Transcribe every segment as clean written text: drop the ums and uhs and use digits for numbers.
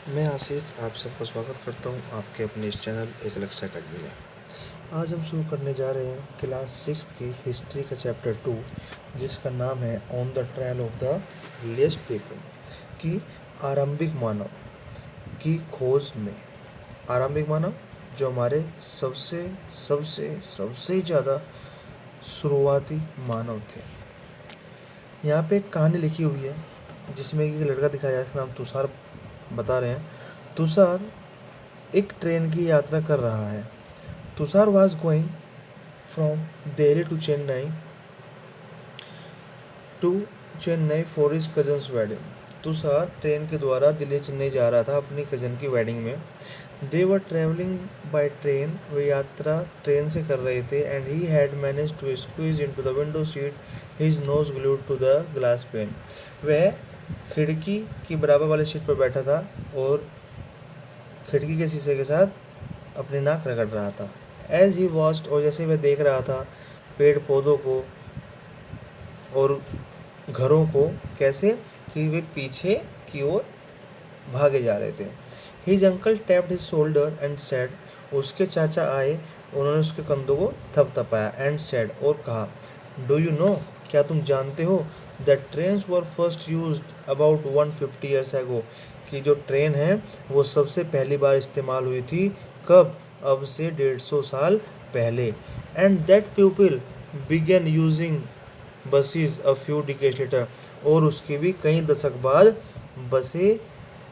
मैं आशीष आप सबको स्वागत करता हूँ आपके अपने इस चैनल एक लक्ष्य अकेडमी में। आज हम शुरू करने जा रहे हैं क्लास 6 की हिस्ट्री का चैप्टर 2, जिसका नाम है on the trial of the लेस्ट people की आरंभिक मानव की खोज में। आरंभिक मानव जो हमारे सबसे सबसे सबसे ज़्यादा शुरुआती मानव थे। यहाँ पे एक कहानी लिखी हुई है जिसमें एक लड़का दिखाया है, इसका नाम तुषार बता रहे हैं। तुषार एक ट्रेन की यात्रा कर रहा है। Tushar was going from Delhi to Chennai for his cousin's wedding. Tushar train के द्वारा दिल्ली चेन्नई जा रहा था अपनी कजन की वेडिंग में। They were travelling by train, वे यात्रा ट्रेन से कर रहे थे। And he had managed to squeeze in to the window seat, his nose glued to the glass pane. वह खिड़की की बराबर वाली सीट पर बैठा था और खिड़की के शीशे के साथ अपनी नाक रगड़ रहा था। एज ही वॉच्ड, और जैसे वह देख रहा था पेड़ पौधों को और घरों को, कैसे कि वे पीछे की ओर भागे जा रहे थे। His uncle tapped his shoulder and said, उसके चाचा आए, उन्होंने उसके कंधों को थपथपाया। एंड सेड, और कहा, डू यू नो, क्या तुम जानते हो, that trains were first used about 150 years ago, कि जो ट्रेन है वो सबसे पहली बार इस्तेमाल हुई थी कब, अब से 150 साल पहले। And that people began using buses a few decades later, और उसके भी कई दशक बाद बसें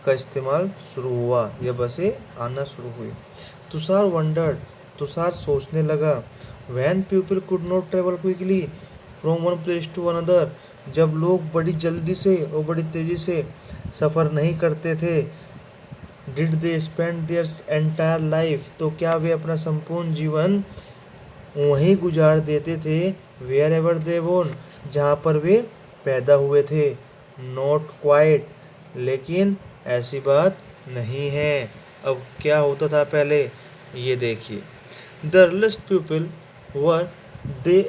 का इस्तेमाल शुरू हुआ, यह बसें आना शुरू हुई। तुषार वंडर्ड, तुषार सोचने लगा, when people could not travel quickly from one place to another, जब लोग बड़ी जल्दी से और बड़ी तेज़ी से सफ़र नहीं करते थे, did they spend their entire life, तो क्या वे अपना संपूर्ण जीवन वहीं गुजार देते थे, वेयर एवर दे बोर्न, जहाँ पर वे पैदा हुए थे। नॉट क्वाइट, लेकिन ऐसी बात नहीं है। अब क्या होता था पहले, ये देखिए। The earliest people were they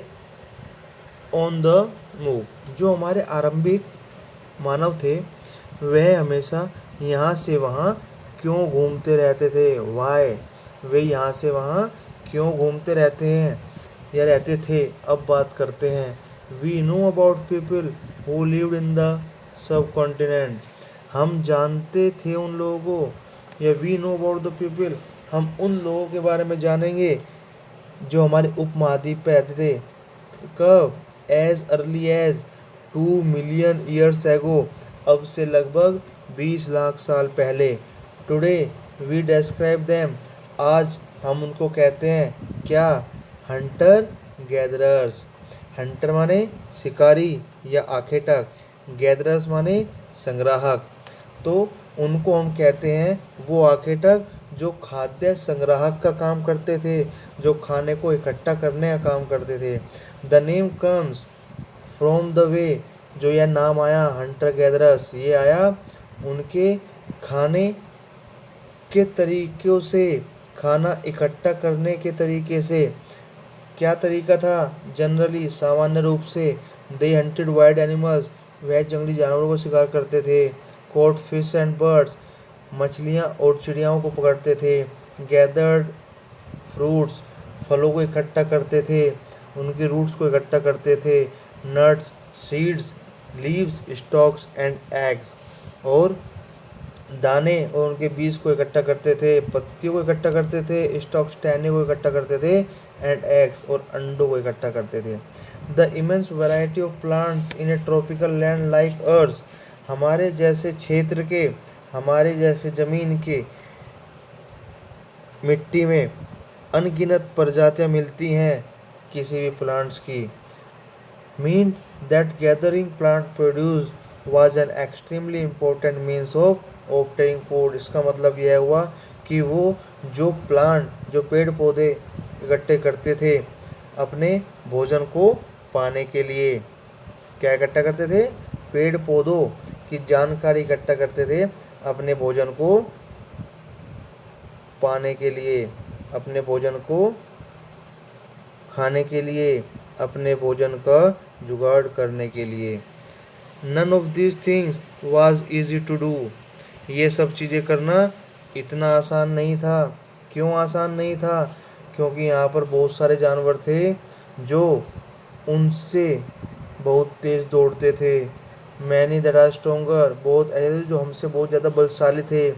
on the move, जो हमारे आरंभिक मानव थे वह हमेशा यहाँ से वहाँ क्यों घूमते रहते थे। वाई, वे यहाँ से वहाँ क्यों घूमते रहते हैं या रहते थे। अब बात करते हैं। We know about people who lived in the subcontinent, हम जानते थे उन लोगों को, या we know about the people, हम उन लोगों के बारे में जानेंगे जो हमारे उपमहाद्वीप पे रहते थे। कब, as early as 2 million years ago, अब से लगभग 20 लाख साल पहले। टुडे वी डिस्क्राइब देम, आज हम उनको कहते हैं क्या, हंटर गैदरर्स। हंटर माने शिकारी या आखेटक, गैदरर्स माने संग्राहक। तो उनको हम कहते हैं वो आखेटक जो खाद्य संग्राहक का काम करते थे, जो खाने को इकट्ठा करने का काम करते थे। The name comes from the way, जो यह नाम आया हंटर गैदरर्स, ये आया उनके खाने के तरीक़ों से, खाना इकट्ठा करने के तरीके से। क्या तरीका था, जनरली सामान्य रूप से। दे हंटेड वाइल्ड एनिमल्स, वह जंगली जानवरों को शिकार करते थे। कॉट फिश एंड बर्ड्स, मछलियाँ और चिड़ियाओं को पकड़ते थे। गैदर्ड फ्रूट्स, फलों को इकट्ठा करते थे, उनके रूट्स को इकट्ठा करते थे। Nuts, seeds, leaves, stocks and eggs, और दाने और उनके बीज को इकट्ठा करते थे, पत्तियों को इकट्ठा करते थे, स्टॉक्स टहने को इकट्ठा करते थे, एंड एग्स और अंडों को इकट्ठा करते थे। The immense variety of plants in A tropical land like earth, हमारे जैसे क्षेत्र के, हमारे जैसे ज़मीन के मिट्टी में अनगिनत प्रजातियाँ मिलती हैं किसी भी प्लांट्स की। Mean that gathering plant produce was an extremely important means of obtaining food, इसका मतलब यह हुआ कि वो जो प्लांट, जो पेड़ पौधे इकट्ठे करते थे अपने भोजन को पाने के लिए। क्या इकट्ठा करते थे, पेड़ पौधों की जानकारी इकट्ठा करते थे अपने भोजन को पाने के लिए, अपने भोजन को खाने के लिए, अपने भोजन का जुगाड़ करने के लिए। None of these things was easy to do, ये सब चीज़ें करना इतना आसान नहीं था। क्यों आसान नहीं था? क्योंकि यहाँ पर बहुत सारे जानवर थे जो उनसे बहुत तेज़ दौड़ते थे। मैनी दैट आर स्ट्रोंगर, बहुत ऐसे थे जो हमसे बहुत ज़्यादा बलशाली थे।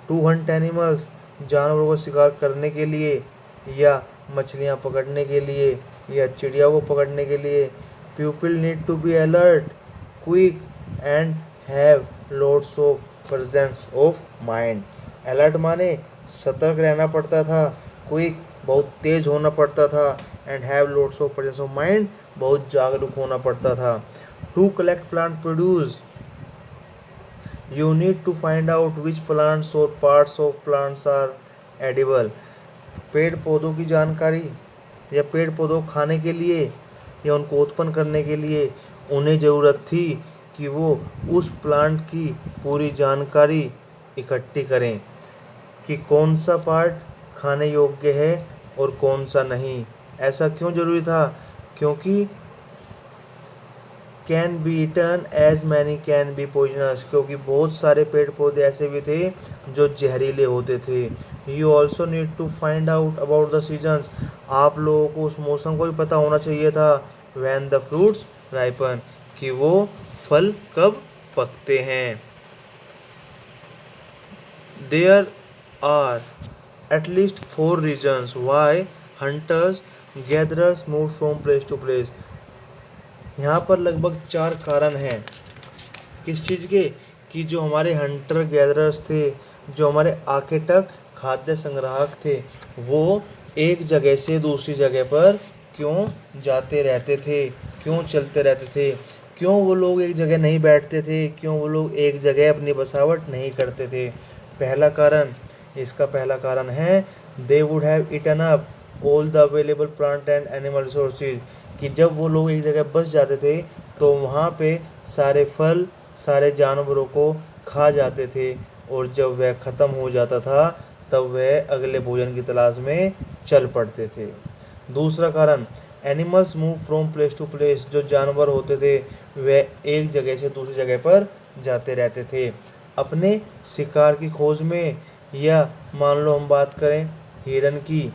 टू हंट एनिमल्स, जानवरों को शिकार करने के लिए या मछलियाँ पकड़ने के लिए या चिड़िया को पकड़ने के लिए। People need to be alert, quick and have loads of presence of mind. Alert माने सतर्क रहना पड़ता था, क्विक बहुत तेज होना पड़ता था, and have loads of presence of mind बहुत जागरूक होना पड़ता था। To collect plant produce, you need to find out which plants or parts of plants are edible। पेड़ पौधों की जानकारी या पेड़ पौधों को खाने के लिए या उनको उत्पन्न करने के लिए उन्हें ज़रूरत थी कि वो उस प्लांट की पूरी जानकारी इकट्ठी करें कि कौन सा पार्ट खाने योग्य है और कौन सा नहीं। ऐसा क्यों ज़रूरी था? क्योंकि can be eaten as many can be poisonous, क्योंकि बहुत सारे पेड़ पौधे ऐसे भी थे जो जहरीले होते थे। You also need to find out about the seasons, आप लोगों को उस मौसम को भी पता होना चाहिए था। वैन द फ्रूट्स राइपन, कि वो फल कब पकते हैं। There are at least 4 reasons why hunters gatherers move from place to place. यहाँ पर लगभग 4 कारण हैं। किस चीज़ के? कि जो हमारे हंटर गैदरर्स थे, जो हमारे आखेटक खाद्य संग्राहक थे, वो एक जगह से दूसरी जगह पर क्यों जाते रहते थे, क्यों चलते रहते थे, क्यों वो लोग एक जगह नहीं बैठते थे, क्यों वो लोग एक जगह अपनी बसावट नहीं करते थे। पहला कारण, इसका पहला कारण है they would have eaten up all the available plant and animal resources, कि जब वो लोग एक जगह बस जाते थे तो वहाँ पे सारे फल सारे जानवरों को खा जाते थे, और जब वह ख़त्म हो जाता था तब वह अगले भोजन की तलाश में चल पड़ते थे। दूसरा कारण, animals move from place to place, जो जानवर होते थे वह एक जगह से दूसरी जगह पर जाते रहते थे अपने शिकार की खोज में, या मान लो हम बात करें हिरन की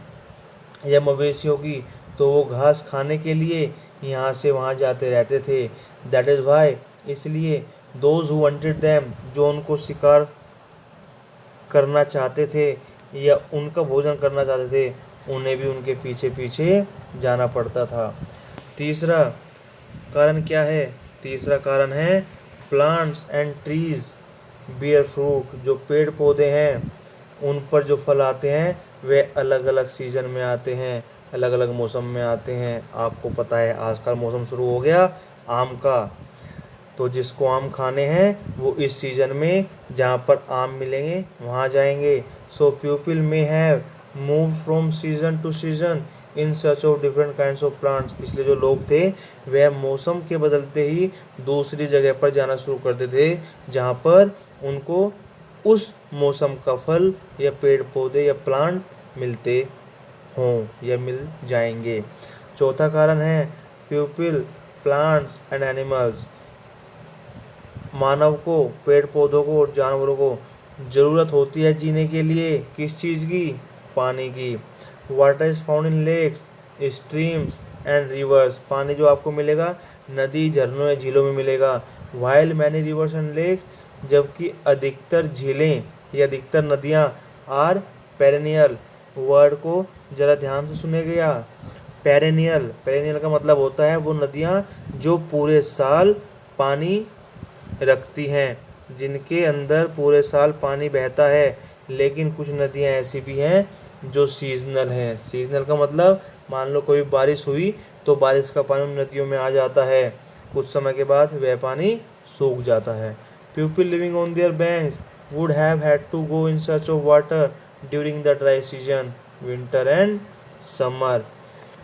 या मवेशियों की, तो वो घास खाने के लिए यहाँ से वहाँ जाते रहते थे। दैट इज़ वाई, इसलिए दोज हु वांटेड देम, जो उनको शिकार करना चाहते थे या उनका भोजन करना चाहते थे, उन्हें भी उनके पीछे पीछे जाना पड़ता था। तीसरा कारण क्या है? तीसरा कारण है plants and trees bear fruit, जो पेड़ पौधे हैं उन पर जो फल आते हैं वे अलग अलग सीज़न में आते हैं, अलग अलग मौसम में आते हैं। आपको पता है आजकल मौसम शुरू हो गया आम का, तो जिसको आम खाने हैं वो इस सीज़न में जहाँ पर आम मिलेंगे वहाँ जाएंगे। So people may have move from season two season in search of different kinds of plants, इसलिए जो लोग थे वह मौसम के बदलते ही दूसरी जगह पर जाना शुरू करते थे जहाँ पर उनको उस मौसम का फल या पेड़ पौधे या प्लांट मिलते हों या मिल जाएंगे। चौथा कारण है पीपल प्लांट्स एंड एनिमल्स, मानव को पेड़ पौधों को और जानवरों को ज़रूरत होती है जीने के लिए किस चीज़ की? पानी की। Water is found in lakes streams and rivers, पानी जो आपको मिलेगा नदी झरनों या झीलों में मिलेगा। While many rivers and lakes, जबकि अधिकतर झीलें या अधिकतर नदियाँ आर पेरेनियल, वर्ड को ज़रा ध्यान से सुनेगा। पेरेनियल, पेरेनियल का मतलब होता है वो नदियाँ जो पूरे साल पानी रखती हैं, जिनके अंदर पूरे साल पानी बहता है। लेकिन कुछ नदियाँ ऐसी भी हैं जो सीजनल हैं। सीजनल का मतलब मान लो कोई बारिश हुई तो बारिश का पानी उन नदियों में आ जाता है, कुछ समय के बाद वह पानी सूख जाता है। People living on their banks would have had to go in search of water during the dry season winter and summer.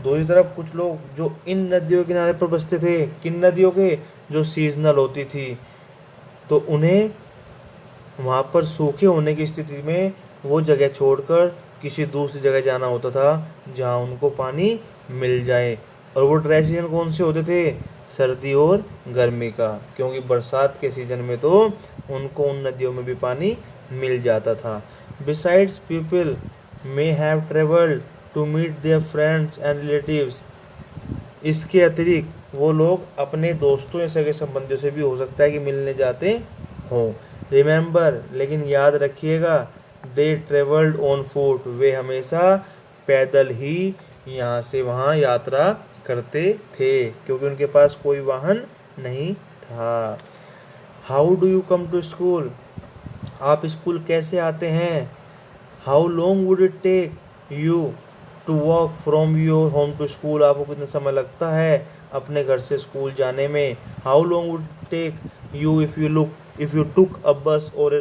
दूसरी तरफ कुछ लोग जो इन नदियों के किनारे पर बसते थे, किन नदियों के? जो सीजनल होती थी, तो उन्हें वहाँ पर सूखे होने की स्थिति में वो जगह छोड़कर किसी दूसरी जगह जाना होता था जहाँ उनको पानी मिल जाए। और वो ड्राई सीजन कौन से होते थे? सर्दी और गर्मी का, क्योंकि बरसात के सीज़न में तो उनको उन नदियों में भी पानी मिल जाता था। Besides people may have travelled to meet their friends and relatives. इसके अतिरिक्त वो लोग अपने दोस्तों या सगे संबंधियों से भी हो सकता है कि मिलने जाते हों। रिमेंबर, लेकिन याद रखिएगा, दे ट्रेवल्ड ऑन फुट, वे हमेशा पैदल ही यहाँ से वहाँ यात्रा करते थे क्योंकि उनके पास कोई वाहन नहीं था। How do you come to school, आप स्कूल कैसे आते हैं। How long would it take you to walk from your home to school, आपको कितना समय लगता है अपने घर से स्कूल जाने में। How long would take you if you took a bus or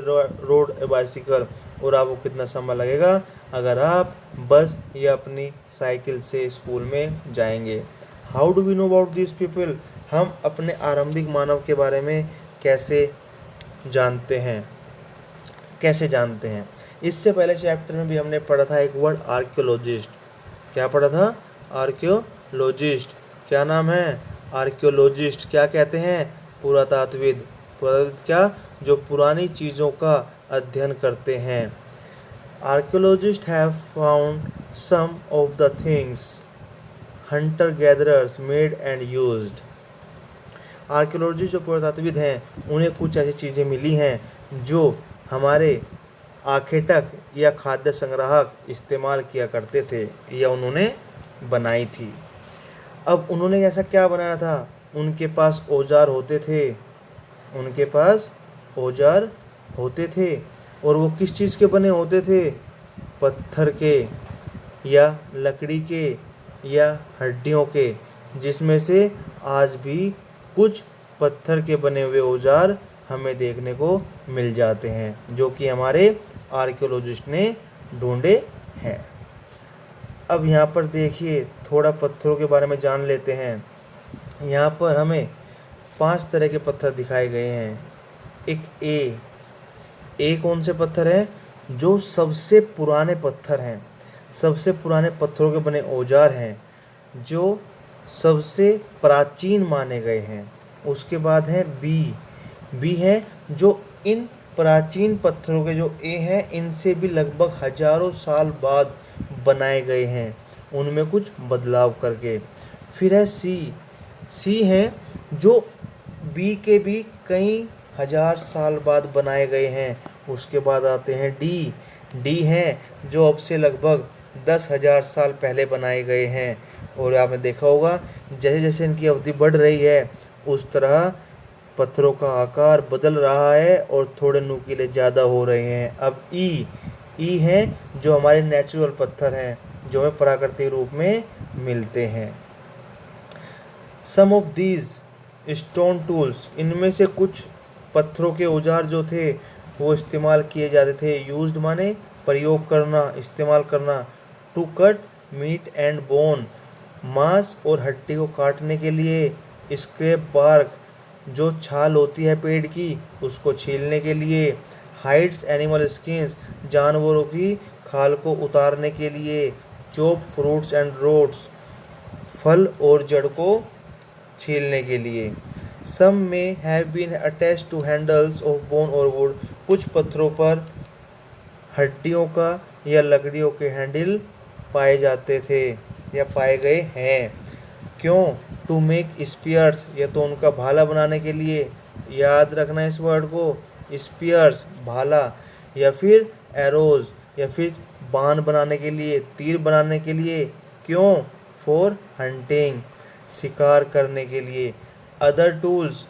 road A bicycle, और आपको कितना समय लगेगा अगर आप बस या अपनी साइकिल से स्कूल में जाएंगे। How do we know about this people, हम अपने आरंभिक मानव के बारे में कैसे जानते हैं। इससे पहले चैप्टर में भी हमने पढ़ा था एक वर्ड आर्कियोलॉजिस्ट। क्या पढ़ा था? आर्कियोलॉजिस्ट। क्या नाम है? आर्कियोलॉजिस्ट। क्या कहते हैं? पुरातत्वविद। पुरातत्वविद क्या? जो पुरानी चीज़ों का अध्ययन करते हैं। Archaeologists have found some of the things hunter gatherers made and used. Archaeologists जो पुरातत्वविद हैं उन्हें कुछ ऐसी चीज़ें मिली हैं जो हमारे आखेटक या खाद्य संग्राहक इस्तेमाल किया करते थे या उन्होंने बनाई थी। अब उन्होंने ऐसा क्या बनाया था? उनके पास औजार होते थे और वो किस चीज़ के बने होते थे? पत्थर के या लकड़ी के या हड्डियों के, जिसमें से आज भी कुछ पत्थर के बने हुए औजार हमें देखने को मिल जाते हैं जो कि हमारे आर्कियोलॉजिस्ट ने ढूंढे हैं। अब यहाँ पर देखिए थोड़ा पत्थरों के बारे में जान लेते हैं। यहाँ पर हमें 5 तरह के पत्थर दिखाए गए हैं। एक ए कौन से पत्थर हैं? जो सबसे पुराने पत्थर हैं, सबसे पुराने पत्थरों के बने औजार हैं जो सबसे प्राचीन माने गए हैं। उसके बाद है बी है जो इन प्राचीन पत्थरों के जो ए हैं इनसे भी लगभग हजारों साल बाद बनाए गए हैं, उनमें कुछ बदलाव करके। फिर है सी है जो बी के भी कई हजार साल बाद बनाए गए हैं। उसके बाद आते हैं डी हैं जो अब से लगभग 10,000 साल पहले बनाए गए हैं। और आपने देखा होगा जैसे जैसे इनकी अवधि बढ़ रही है उस तरह पत्थरों का आकार बदल रहा है और थोड़े नुकीले ज़्यादा हो रहे हैं। अब ई हैं जो हमारे नेचुरल पत्थर हैं जो हमें प्राकृतिक रूप में मिलते हैं। सम ऑफ दीज स्टोन टूल्स, इनमें से कुछ पत्थरों के औजार जो थे वो इस्तेमाल किए जाते थे। यूज्ड माने प्रयोग करना, इस्तेमाल करना। To cut meat and bone, मांस और हड्डी को काटने के लिए। स्क्रैप बार्क, जो छाल होती है पेड़ की उसको छीलने के लिए। हाइड्स एनिमल स्किन्स, जानवरों की खाल को उतारने के लिए। चॉप फ्रूट्स एंड रूट्स, फल और जड़ को छीलने के लिए। Some may have been attached to handles of bone और वुड, कुछ पत्थरों पर हड्डियों का या लकड़ियों के हैंडल पाए जाते थे या पाए गए हैं। क्यों? टू मेक स्पीयर्स, या तो उनका भाला बनाने के लिए। याद रखना इस वर्ड को, स्पीयर्स भाला, या फिर एरोज, या फिर बाण बनाने के लिए, तीर बनाने के लिए। क्यों? फॉर हंटिंग, शिकार करने के लिए। अदर टूल्स,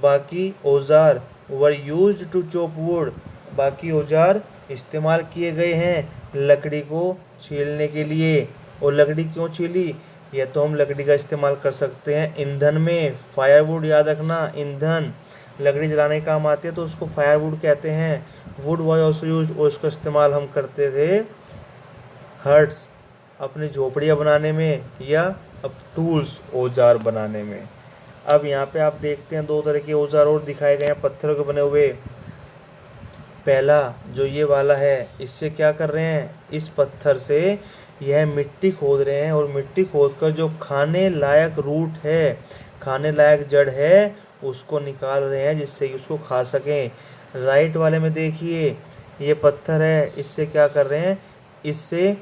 बाकी औजार। Were used to chop wood, बाकी औजार इस्तेमाल किए गए हैं लकड़ी को छीलने के लिए। और लकड़ी क्यों छीली? या तो हम लकड़ी का इस्तेमाल कर सकते हैं ईंधन में, फायरवुड, याद रखना ईंधन, लकड़ी जलाने का काम आती है तो उसको फायरवुड कहते हैं। वुड वाज आल्सो यूज्ड, और उसका इस्तेमाल हम करते थे हट्स, अपनी झोपड़ियाँ बनाने में, या अब टूल्स औजार बनाने में। अब यहाँ पे आप देखते हैं 2 तरह के औजार और दिखाए गए हैं पत्थरों के बने हुए। पहला जो ये वाला है, इससे क्या कर रहे हैं? इस पत्थर से यह मिट्टी खोद रहे हैं और मिट्टी खोद कर जो खाने लायक रूट है, खाने लायक जड़ है, उसको निकाल रहे हैं जिससे कि उसको खा सकें। राइट वाले में देखिए ये पत्थर है, इससे क्या कर रहे हैं, इससे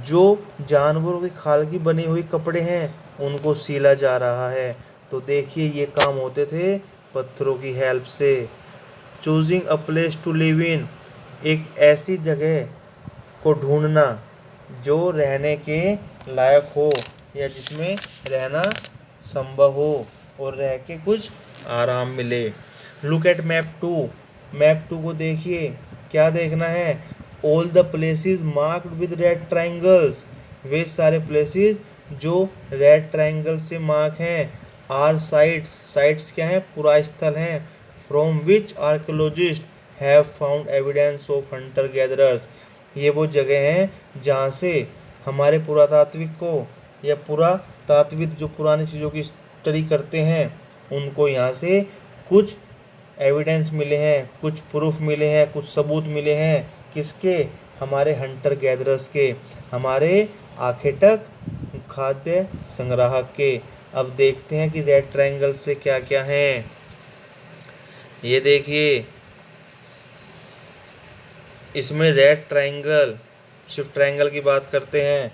जो जानवरों की खाल की बनी हुई कपड़े हैं उनको सीला जा रहा है। तो देखिए ये काम होते थे पत्थरों की हेल्प से। Choosing a place to live in, एक ऐसी जगह को ढूंढना जो रहने के लायक हो या जिसमें रहना संभव हो और रह के कुछ आराम मिले। लुक एट मैप 2 को देखिए, क्या देखना है, all the places marked with red triangles, वे सारे प्लेसेस जो रेड ट्राइंगल से मार्क हैं, आर साइट्स क्या हैं, पुरा स्थल हैं, from which archaeologist have found evidence of hunter gatherers, ये वो जगह हैं जहाँ से हमारे पुरातात्विक को या पुरातात्विक जो पुरानी चीज़ों की स्टडी करते हैं उनको यहाँ से कुछ एविडेंस मिले हैं, कुछ प्रूफ मिले हैं, कुछ सबूत मिले हैं, किसके, हमारे हंटर गैदरर्स के, हमारे आखेटक खाद्य संग्राहक के। अब देखते हैं कि रेड ट्रायंगल से क्या क्या है। ये देखिए इसमें रेड ट्रायंगल, सिर्फ ट्रायंगल की बात करते हैं,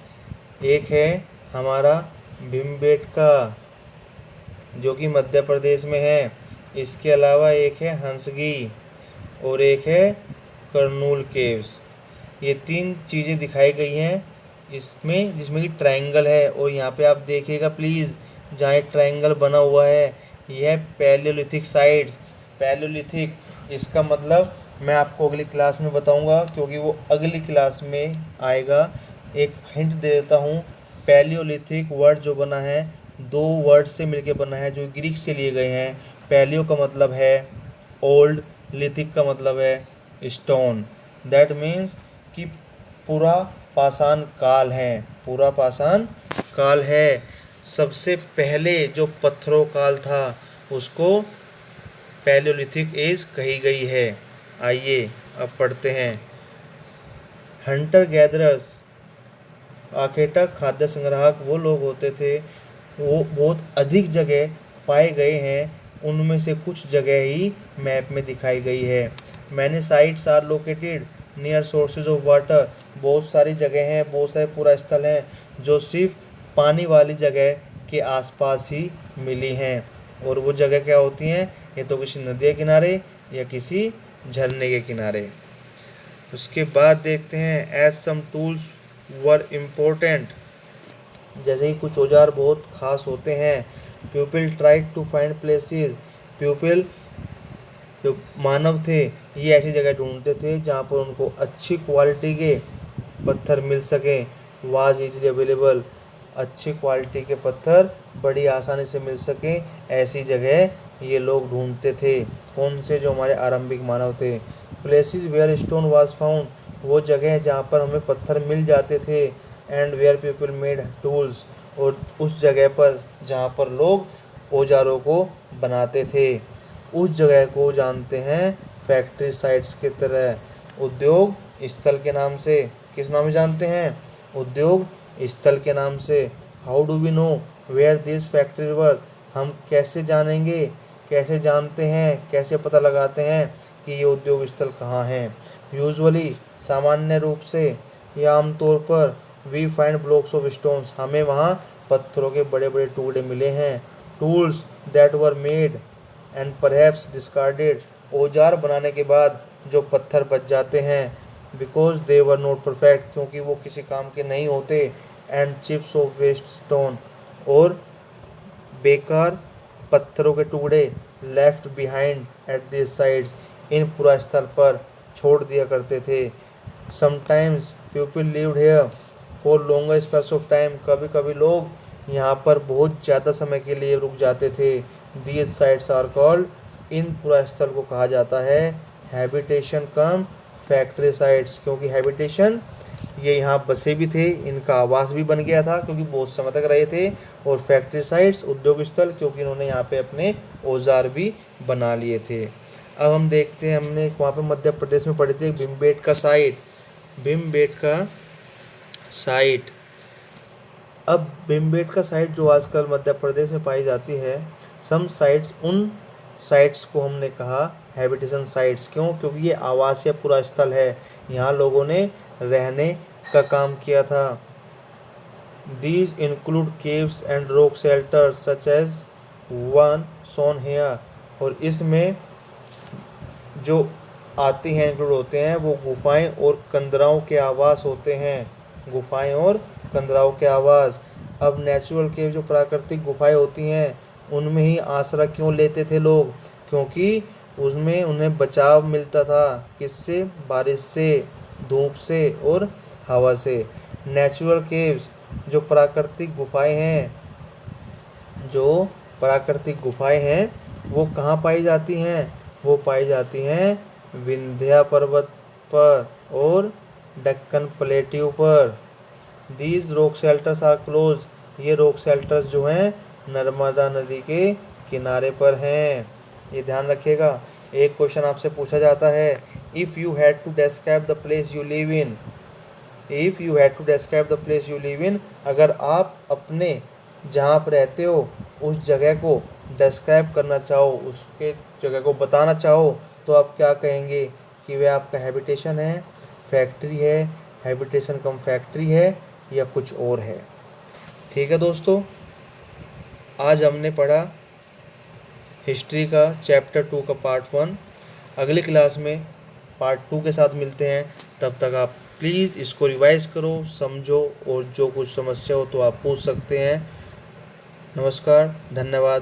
एक है हमारा भीमबेटका जो कि मध्य प्रदेश में है, इसके अलावा एक है हंसगी और एक है करनूल केव्स। ये 3 चीज़ें दिखाई गई हैं इसमें, जिसमें कि ट्रायंगल है। और यहाँ पे आप देखिएगा प्लीज़, जहाँ ट्रायंगल बना हुआ है यह पैलियोलिथिक साइट्स, पैलियोलिथिक, इसका मतलब मैं आपको अगली क्लास में बताऊंगा क्योंकि वो अगली क्लास में आएगा। एक हिंट दे देता हूँ, पैलियोलिथिक वर्ड जो बना है 2 वर्ड से मिलके बना है जो ग्रीक से लिए गए हैं। पैलियो का मतलब है ओल्ड, लिथिक का मतलब है स्टोन, दैट मीन्स कि पूरा पाषाण काल है, पूरा पाषाण काल है। सबसे पहले जो पत्थरों काल था उसको पैलियोलिथिक एज कही गई है। आइए अब पढ़ते हैं। हंटर गैदरर्स, आखेटक खाद्य संग्राहक वो लोग होते थे, वो बहुत अधिक जगह पाए गए हैं, उनमें से कुछ जगह ही मैप में दिखाई गई है। Many sites are located near sources of water, बहुत सारी जगह हैं, बहुत सारे पूरा स्थल हैं जो सिर्फ पानी वाली जगह के आसपास ही मिली हैं। और वो जगह क्या होती हैं, ये तो किसी नदी के किनारे या किसी झरने के किनारे। उसके बाद देखते हैं as some tools were important, जैसे ही कुछ औजार बहुत खास होते हैं। People tried to find places, people जो मानव थे ये ऐसी जगह ढूंढते थे जहाँ पर उनको अच्छी क्वालिटी के पत्थर मिल सकें। वाज इजली अवेलेबल, अच्छी क्वालिटी के पत्थर बड़ी आसानी से मिल सकें, ऐसी जगह ये लोग ढूंढते थे। कौन से, जो हमारे आरंभिक मानव थे। Places where stone was found, वो जगह जहाँ पर हमें पत्थर मिल जाते थे। And where people made tools, और उस जगह पर जहाँ पर लोग औजारों को बनाते थे, उस जगह को जानते हैं फैक्ट्री साइट्स के तरह, उद्योग स्थल के नाम से। किस नाम से जानते हैं, उद्योग स्थल के नाम से। How do we know where this factory work, हम कैसे जानेंगे, कैसे जानते हैं, कैसे पता लगाते हैं कि ये उद्योग स्थल कहाँ हैं। यूजुअली, सामान्य रूप से या आमतौर पर, we find blocks of stones, हमें वहाँ पत्थरों के बड़े बड़े टुकड़े मिले हैं। Tools that were made and perhaps discarded, औजार बनाने के बाद जो पत्थर बच जाते हैं, because they were not perfect, क्योंकि वो किसी काम के नहीं होते। And chips of waste stone, और बेकार पत्थरों के टुकड़े left behind at the sides, इन पूरा स्थल पर छोड़ दिया करते थे। Sometimes people lived here for longer space of time, कभी कभी लोग यहाँ पर बहुत ज़्यादा समय के लिए रुक जाते थे। दीज साइट्स आर कॉल्ड, इन पूरा स्थल को कहा जाता है हैबिटेशन कम फैक्ट्री साइट्स, क्योंकि हैबिटेशन ये यहाँ बसे भी थे, इनका आवास भी बन गया था क्योंकि बहुत समय तक रहे थे। और फैक्ट्री साइट्स उद्योग स्थल, क्योंकि इन्होंने यहाँ पे अपने औजार भी बना लिए थे। अब हम देखते हैं, हमने वहाँ पे मध्य प्रदेश में पढ़ी थी भीमबेटका साइट, भीमबेटका साइट। अब भीमबेटका साइट जो आजकल मध्य प्रदेश में पाई जाती है, सम साइट्स, उन साइट्स को हमने कहा हैबिटेशन साइट्स। क्यों? क्योंकि ये आवासीय पूरा स्थल है, यहाँ लोगों ने रहने का काम किया था। These include caves and rock shelters such as one shown here। और इसमें जो आती हैं, इंक्लूड होते हैं, वो गुफाएं और कंदराओं के आवास होते हैं। गुफाएं और कंदराओं के आवास। अब नेचुरल केव, जो प्राकृतिक गुफाएं होती हैं, उनमें ही आसरा क्यों लेते थे लोग? क्योंकि उसमें उन्हें बचाव मिलता था। किससे? बारिश से, धूप से और हवा से। नेचुरल केव्स, जो प्राकृतिक गुफाएं हैं, जो प्राकृतिक गुफाएं हैं, वो कहाँ पाई जाती हैं? वो पाई जाती हैं विंध्या पर्वत पर और डेक्कन प्लेट्यू पर। These rock shelters are close. ये रॉक शेल्टर्स जो हैं नर्मदा नदी के किनारे पर हैं। ये ध्यान रखिएगा। एक क्वेश्चन आपसे पूछा जाता है, if you had to describe the place you live in. If you had to describe the place you live in, अगर आप अपने जहाँ आप रहते हो उस जगह को डिस्क्राइब करना चाहो, उसके जगह को बताना चाहो, तो आप क्या कहेंगे? कि वह आपका हैबिटेशन है, फैक्ट्री है, हैबिटेशन कम फैक्ट्री है, या कुछ और है। ठीक है दोस्तों, आज हमने पढ़ा हिस्ट्री का चैप्टर 2 का पार्ट 1। अगली क्लास में पार्ट 2 के साथ मिलते हैं। तब तक आप प्लीज़ इसको रिवाइज करो, समझो, और जो कुछ समस्या हो तो आप पूछ सकते हैं। नमस्कार, धन्यवाद।